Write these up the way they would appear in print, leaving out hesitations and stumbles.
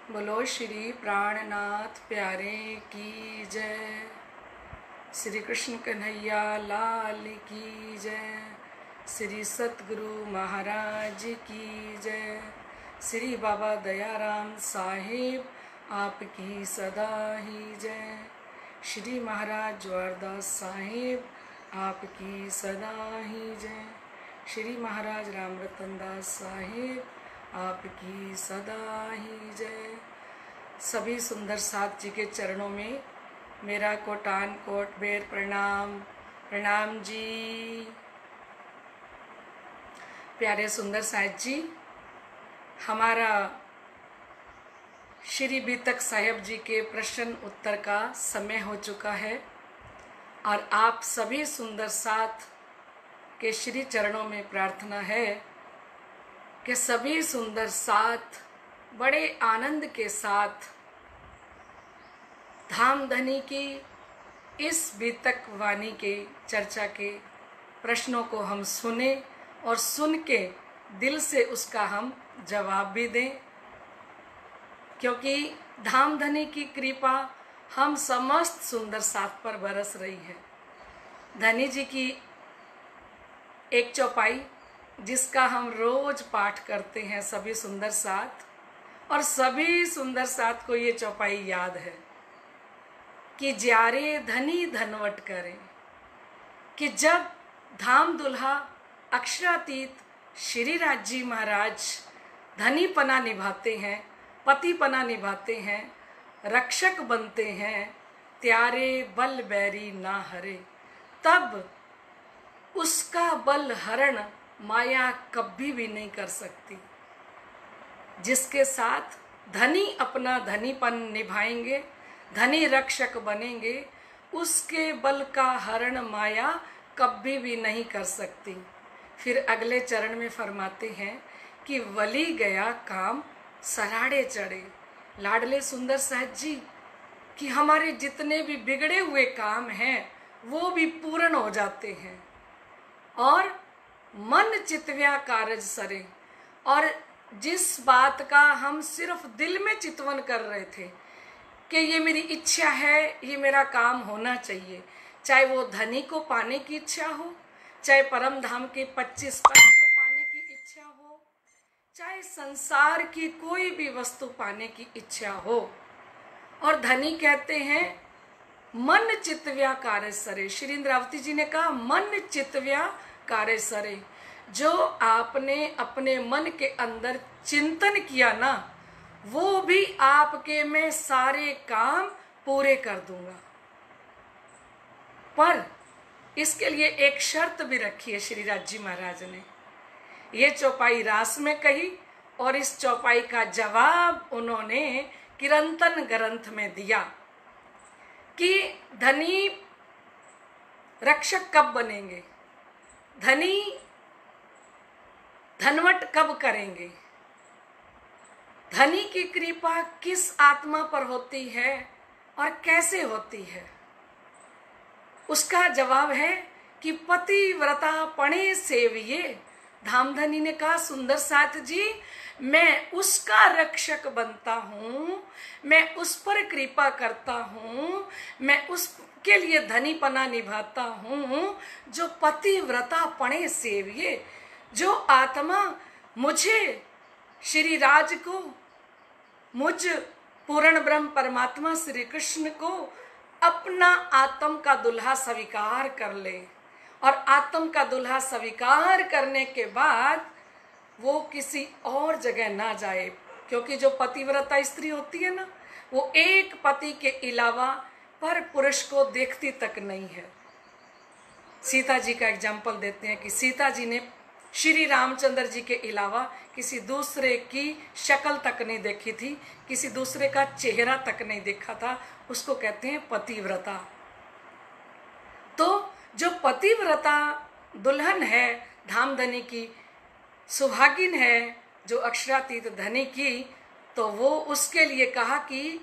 बोलो श्री प्राणनाथ प्यारे की जय। श्री कृष्ण कन्हैया लाल की जय। श्री सतगुरु महाराज की जय। श्री बाबा दयाराम साहिब आपकी सदा ही जय। श्री महाराज ज्वारदास साहिब आपकी सदा ही जय। श्री महाराज राम रतन दास साहिब आपकी सदा ही जय। सभी सुंदर साथ जी के चरणों में मेरा कोटान कोट बेर प्रणाम। प्रणाम जी। प्यारे सुंदर साथ जी, हमारा श्री बीतक साहेब जी के प्रश्न उत्तर का समय हो चुका है और आप सभी सुंदर साथ के श्री चरणों में प्रार्थना है कि सभी सुंदर साथ बड़े आनंद के साथ धाम धनी की इस बीतक वाणी के चर्चा के प्रश्नों को हम सुने और सुन के दिल से उसका हम जवाब भी दें, क्योंकि धाम धनी की कृपा हम समस्त सुंदर साथ पर बरस रही है। धनी जी की एक चौपाई जिसका हम रोज पाठ करते हैं सभी सुंदर साथ, और सभी सुंदर साथ को ये चौपाई याद है कि ज्यारे धनी धनवट करे, कि जब धाम दुल्हा अक्षरातीत श्री राज जी महाराज धनी पना निभाते हैं, पति पना निभाते हैं, रक्षक बनते हैं, त्यारे बल बैरी ना हरे, तब उसका बल हरण माया कभी भी नहीं कर सकती। जिसके साथ धनी अपना धनीपन निभाएंगे, धनी रक्षक बनेंगे, उसके बल का हरण माया कभी भी नहीं कर सकती। फिर अगले चरण में फरमाते हैं कि वली गया काम सराड़े चढ़े। लाडले सुंदर सहज जी, कि हमारे जितने भी बिगड़े हुए काम हैं वो भी पूर्ण हो जाते हैं और मन चितव्या कारज सरे। और जिस बात का हम सिर्फ दिल में चितवन कर रहे थे कि ये मेरी इच्छा है, ये मेरा काम होना चाहिए, चाहे वो धनी को पाने की इच्छा हो, चाहे परम धाम के 25 पद को पाने की इच्छा हो, चाहे संसार की कोई भी वस्तु पाने की इच्छा हो, और धनी कहते हैं मन चितव्या कार्य सरे। श्री इंद्रावती जी ने कहा मन चितव्या कार्य सरे। जो आपने अपने मन के अंदर चिंतन किया ना, वो भी आपके मैं सारे काम पूरे कर दूंगा। पर इसके लिए एक शर्त भी रखी है श्री राज जी महाराज ने। ये चौपाई रास में कही और इस चौपाई का जवाब उन्होंने किरंतन ग्रंथ में दिया कि धनी रक्षक कब बनेंगे, धनी धनवट कब करेंगे, धनी की कृपा किस आत्मा पर होती है और कैसे होती है। उसका जवाब है कि पतिव्रता पणे सेविये। धामधनी ने कहा सुंदर साथ जी, मैं उसका रक्षक बनता हूँ, मैं उस पर कृपा करता हूँ, मैं उसके लिए धनीपना निभाता हूँ जो पतिव्रता पणे सेविये। जो आत्मा मुझे श्री राज को, मुझ पूर्ण ब्रह्म परमात्मा श्री कृष्ण को अपना आत्म का दुल्हा स्वीकार कर ले, और आत्म का दुल्हा स्वीकार करने के बाद वो किसी और जगह ना जाए, क्योंकि जो पतिव्रता स्त्री होती है ना, वो एक पति के अलावा पर पुरुष को देखती तक नहीं है। सीता जी का एग्जाम्पल देते हैं कि सीता जी ने श्री रामचंद्र जी के अलावा किसी दूसरे की शक्ल तक नहीं देखी थी, किसी दूसरे का चेहरा तक नहीं देखा था, उसको कहते हैं पतिव्रता। तो जो पतिव्रता दुल्हन है धामधनी की, सुहागिन है जो अक्षरातीत धनी की, तो वो उसके लिए कहा कि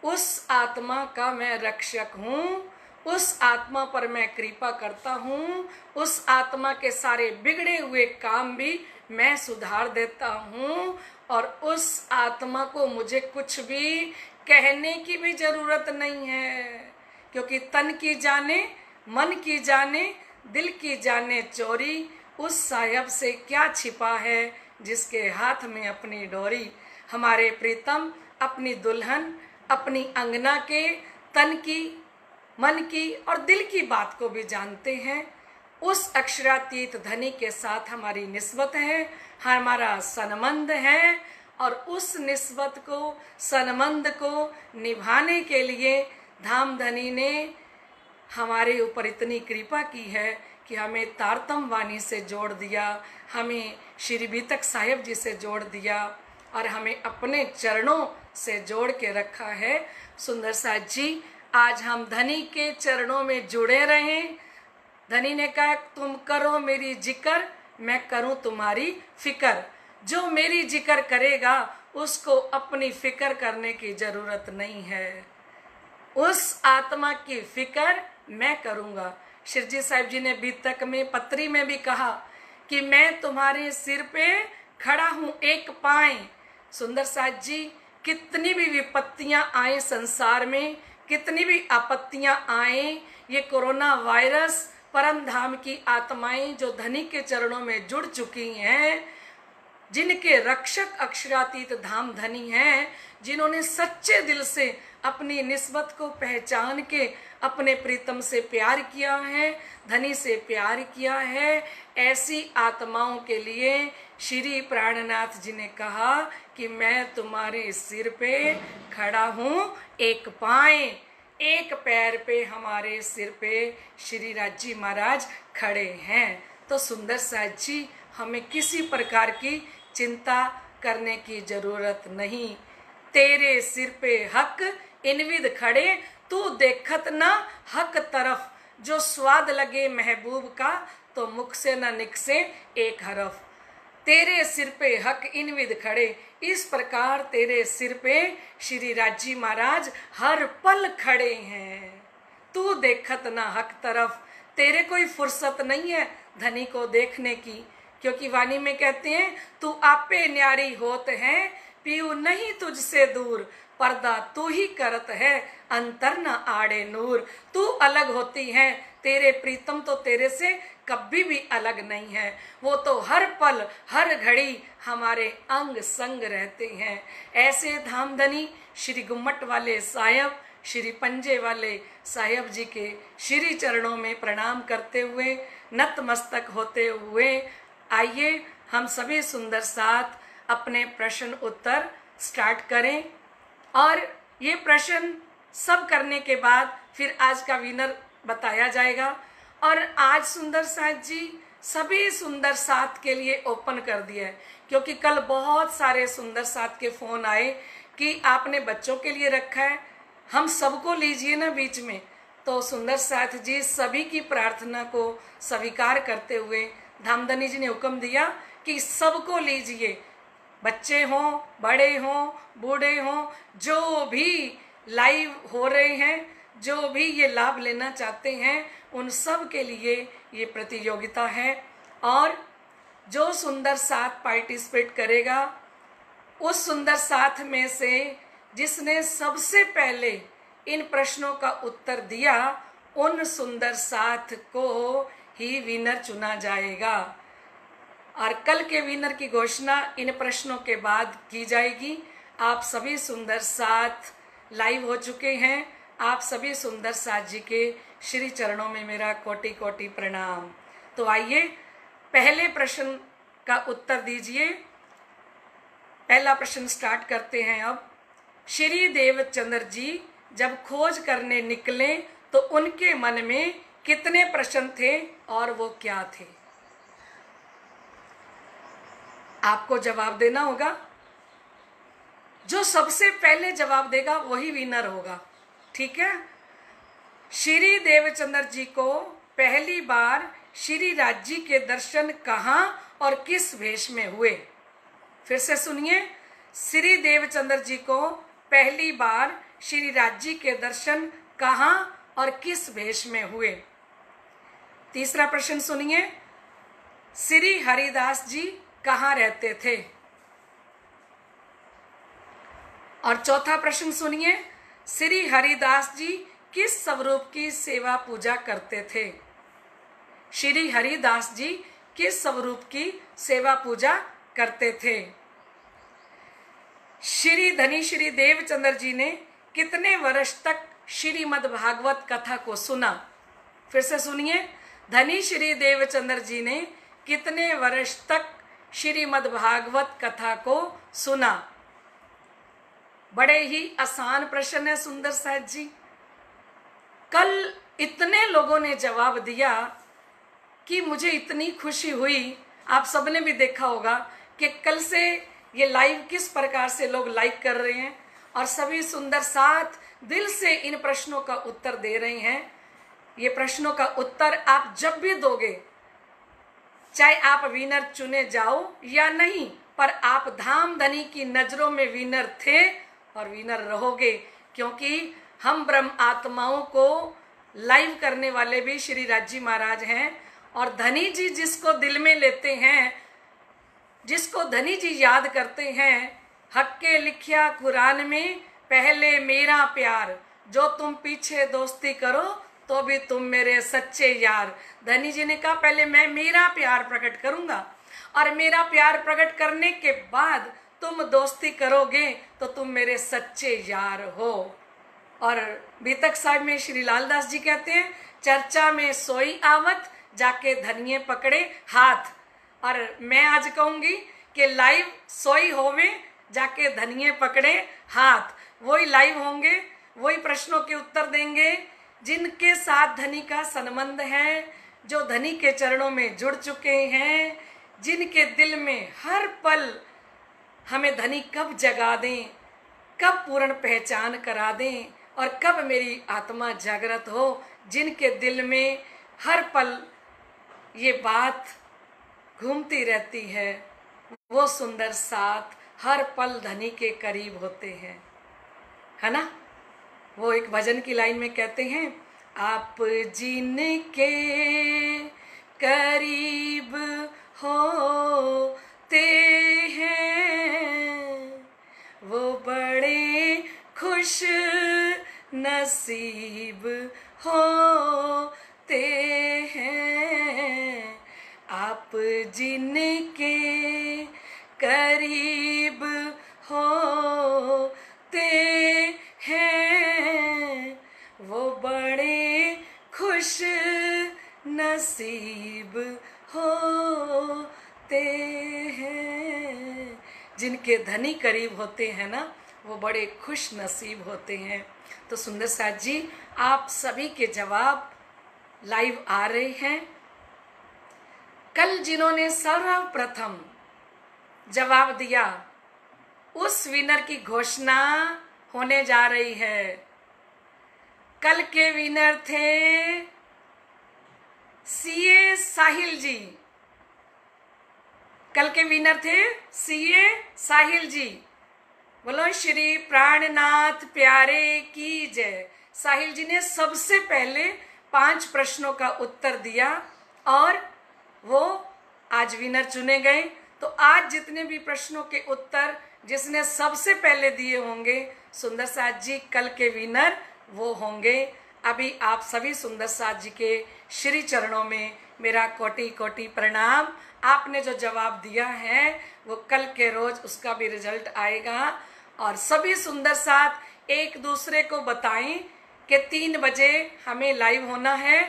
उस आत्मा का मैं रक्षक हूँ, उस आत्मा पर मैं कृपा करता हूँ, उस आत्मा के सारे बिगड़े हुए काम भी मैं सुधार देता हूँ, और उस आत्मा को मुझे कुछ भी कहने की भी जरूरत नहीं है, क्योंकि तन की जाने, मन की जाने, दिल की जाने चोरी, उस साहिब से क्या छिपा है जिसके हाथ में अपनी डोरी। हमारे प्रीतम अपनी दुल्हन, अपनी अंगना के तन की, मन की और दिल की बात को भी जानते हैं। उस अक्षरातीत धनी के साथ हमारी निस्बत है, हमारा संबंध है, और उस निस्बत को, संबंध को निभाने के लिए धाम धनी ने हमारे ऊपर इतनी कृपा की है कि हमें तारतम वाणी से जोड़ दिया, हमें श्री बीतक साहिब जी से जोड़ दिया, और हमें अपने चरणों से जोड़ के रखा है। सुंदर साथ जी, आज हम धनी के चरणों में जुड़े रहें। धनी ने कहा, तुम करो मेरी जिक्र, मैं करूं तुम्हारी फिक्र। जो मेरी जिक्र करेगा उसको अपनी फिक्र करने की जरूरत नहीं है, उस आत्मा की फिक्र मैं करूंगा। शिरजी साहिब जी ने बीतक में पत्री में भी कहा कि मैं तुम्हारे सिर पे खड़ा हूं एक पाए। सुंदर साथ जी, कितनी भी विपत्तियां आए संसार में, कितनी भी आपत्तियां आए, ये कोरोना वायरस, परम धाम की आत्माएं जो धनी के चरणों में जुड़ चुकी हैं, जिनके रक्षक अक्षरातीत धाम धनी हैं, जिन्होंने सच्चे दिल से अपनी निस्बत को पहचान के अपने प्रीतम से प्यार किया है, धनी से प्यार किया है, ऐसी आत्माओं के लिए श्री प्राणनाथ जी ने कहा कि मैं तुम्हारे सिर पे खड़ा हूं एक पाए। एक पैर पे हमारे सिर पे श्री राजी महाराज खड़े हैं। तो सुंदर साथ जी, हमें किसी प्रकार की चिंता करने की जरूरत नहीं। तेरे सिर पे हक इनविद खड़े, तू देखत ना हक तरफ, जो स्वाद लगे महबूब का तो मुख से न निकसे एक हरफ। तेरे सिर पे हक इनविद खड़े, इस प्रकार तेरे सिर पे श्री राजी महाराज हर पल खड़े हैं। तू देखत ना हक तरफ, तेरे कोई फुर्सत नहीं है धनी को देखने की, क्योंकि वाणी में कहते हैं, तू आपे न्यारी होत है, पीऊ नहीं तुझसे दूर, पर्दा तू ही करत है, अंतर न आड़े नूर। तू अलग होती है, तेरे प्रीतम तो तेरे से कभी भी अलग नहीं है, वो तो हर पल हर घड़ी हमारे अंग संग रहते हैं। ऐसे धामधनी श्री गुम्मट वाले साहिब, श्री पंजे वाले साहिब जी के श्री चरणों में प्रणाम करते हुए, नतमस्तक होते हुए, आइए हम सभी सुंदर साथ अपने प्रश्न उत्तर स्टार्ट करें। और ये प्रश्न सब करने के बाद फिर आज का विनर बताया जाएगा। और आज सुंदर साथ जी सभी सुंदर साथ के लिए ओपन कर दिया है, क्योंकि कल बहुत सारे सुंदर साथ के फोन आए कि आपने बच्चों के लिए रखा है, हम सबको लीजिए ना बीच में। तो सुंदर साथ जी सभी की प्रार्थना को स्वीकार करते हुए धामधनी जी ने हुक्म दिया कि सबको लीजिए, बच्चे हों, बड़े हों, बूढ़े हों, जो भी लाइव हो रहे हैं, जो भी ये लाभ लेना चाहते हैं, उन सब के लिए ये प्रतियोगिता है। और जो सुंदर साथ पार्टिसिपेट करेगा, उस सुंदर साथ में से जिसने सबसे पहले इन प्रश्नों का उत्तर दिया, उन सुंदर साथ को ही विनर चुना जाएगा। और कल के विनर की घोषणा इन प्रश्नों के बाद की जाएगी। आप सभी सुंदर साथ लाइव हो चुके हैं, आप सभी सुंदर साथ जी के श्री चरणों में मेरा कोटि कोटि प्रणाम। तो आइए पहले प्रश्न का उत्तर दीजिए। पहला प्रश्न स्टार्ट करते हैं अब। श्री देवचंद्र जी जब खोज करने निकले तो उनके मन में कितने प्रश्न थे और वो क्या थे? आपको जवाब देना होगा। जो सबसे पहले जवाब देगा वही विनर होगा, ठीक है। श्री देवचंद्र जी को पहली बार श्री राजी के दर्शन कहाँ और किस वेश में हुए? फिर से सुनिए। श्री देवचंद्र जी को पहली बार श्री राजी के दर्शन कहाँ और किस वेश में हुए। तीसरा प्रश्न सुनिए, श्री हरिदास जी कहाँ रहते थे। और चौथा प्रश्न सुनिए, श्री हरिदास जी किस स्वरूप की सेवा पूजा करते थे। श्री हरिदास जी किस स्वरूप की सेवा पूजा करते थे। श्री धनी श्री देवचंद्र जी ने कितने वर्ष तक श्रीमद् भागवत कथा को सुना। फिर से सुनिए, धनी श्री देवचंद्र जी ने कितने वर्ष तक श्रीमद् भागवत कथा को सुना। बड़े ही आसान प्रश्न है सुंदर साथ जी। कल इतने लोगों ने जवाब दिया कि मुझे इतनी खुशी हुई। आप सबने भी देखा होगा कि कल से ये लाइव किस प्रकार से लोग लाइक कर रहे हैं और सभी सुंदर साथ दिल से इन प्रश्नों का उत्तर दे रहे हैं। ये प्रश्नों का उत्तर आप जब भी दोगे, चाहे आप विनर चुने जाओ या नहीं, पर आप धाम धनी की नजरों में विनर थे और विनर रहोगे, क्योंकि हम ब्रह्म आत्माओं को लाइव करने वाले भी श्री राज महाराज हैं। और धनी जी जिसको दिल में लेते हैं, जिसको धनी जी याद करते हैं, हक के लिखिया कुरान में पहले मेरा प्यार, जो तुम पीछे दोस्ती करो तो भी तुम मेरे सच्चे यार। धनी जी ने कहा पहले मैं मेरा प्यार प्रकट करूंगा और मेरा प्यार प्रकट करने के बाद तुम दोस्ती करोगे तो तुम मेरे सच्चे यार हो। और बीतक साहब में श्री लालदास जी कहते हैं, चर्चा में सोई आवत जाके धनिये पकड़े हाथ। और मैं आज कहूंगी कि लाइव सोई होवे जाके धनिये पकड़े हाथ। वही लाइव होंगे, वही प्रश्नों के उत्तर देंगे जिनके साथ धनी का संबंध है, जो धनी के चरणों में जुड़ चुके हैं, जिनके दिल में हर पल हमें धनी कब जगा दें, कब पूर्ण पहचान करा दें और कब मेरी आत्मा जागृत हो, जिनके दिल में हर पल ये बात घूमती रहती है, वो सुंदर साथ हर पल धनी के करीब होते हैं, है ना। वो एक भजन की लाइन में कहते हैं, आप जिनके करीब होते हैं वो बड़े खुश नसीब होते हैं। आप जिनके करीब होते हैं वो बड़े खुश नसीब होते हैं। जिनके धनी करीब होते हैं ना, वो बड़े खुश नसीब होते हैं। तो सुंदर साथ जी, आप सभी के जवाब लाइव आ रहे हैं। कल जिन्होंने सर्वप्रथम जवाब दिया उस विनर की घोषणा होने जा रही है। कल के विनर थे सीए साहिल जी। कल के विनर थे सीए साहिल जी। बोलो श्री प्राणनाथ प्यारे की जय। साहिल जी ने सबसे पहले 5 प्रश्नों का उत्तर दिया और वो आज विनर चुने गए। तो आज जितने भी प्रश्नों के उत्तर जिसने सबसे पहले दिए होंगे सुंदर साथ जी, कल के विनर वो होंगे। अभी आप सभी सुंदर साथ जी के श्री चरणों में मेरा कोटि कोटि प्रणाम। आपने जो जवाब दिया है वो कल के रोज उसका भी रिजल्ट आएगा। और सभी सुंदर साथ एक दूसरे को बताएं कि 3 बजे हमें लाइव होना है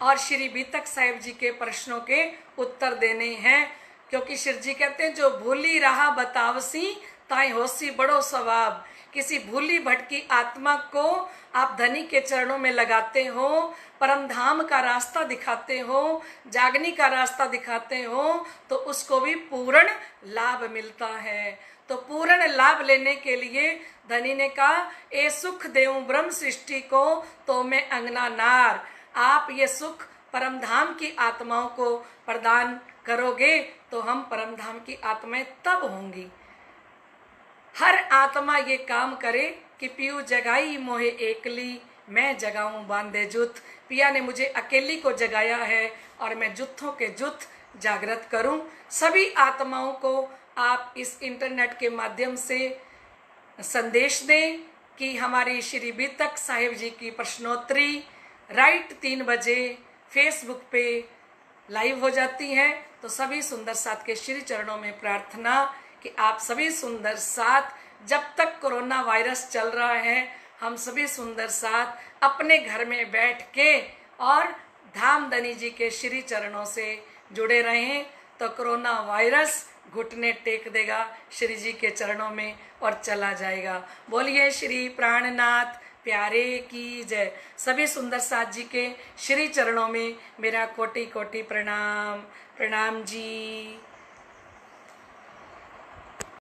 और श्री बीतक साहिब जी के प्रश्नों के उत्तर देने हैं। क्योंकि शिव जी कहते हैं, जो भूली राह बतावसी ताई होसी बड़ो सवाब। किसी भूली भटकी आत्मा को आप धनी के चरणों में लगाते हो, परम धाम का रास्ता दिखाते हो, जागनी का रास्ता दिखाते हो, तो उसको भी पूर्ण लाभ मिलता है। तो पूर्ण लाभ लेने के लिए धनी ने कहा, ए सुख देऊं ब्रह्म सृष्टि को तो मैं अंगना नार। आप ये सुख परम धाम की आत्माओं को प्रदान करोगे तो हम परम धाम की आत्माएं तब होंगी। हर आत्मा ये काम करे कि पीऊ जगाई मोहे एकली, मैं जगाऊं बांधे जुथ। पिया ने मुझे अकेली को जगाया है और मैं जुत्थों के जुथ जागृत करूं। सभी आत्माओं को आप इस इंटरनेट के माध्यम से संदेश दें कि हमारी श्री बीतक साहिब जी की प्रश्नोत्तरी राइट 3 बजे फेसबुक पे लाइव हो जाती है। तो सभी सुंदर साथ के श्री चरणों में प्रार्थना कि आप सभी सुंदर साथ, जब तक कोरोना वायरस चल रहा है, हम सभी सुंदर साथ अपने घर में बैठ के और धामधनी जी के श्री चरणों से जुड़े रहें तो कोरोना वायरस घुटने टेक देगा श्री जी के चरणों में और चला जाएगा। बोलिए श्री प्राणनाथ प्यारे की जय। सभी सुंदर साथ जी के श्री चरणों में मेरा कोटि कोटि प्रणाम। प्रणाम जी।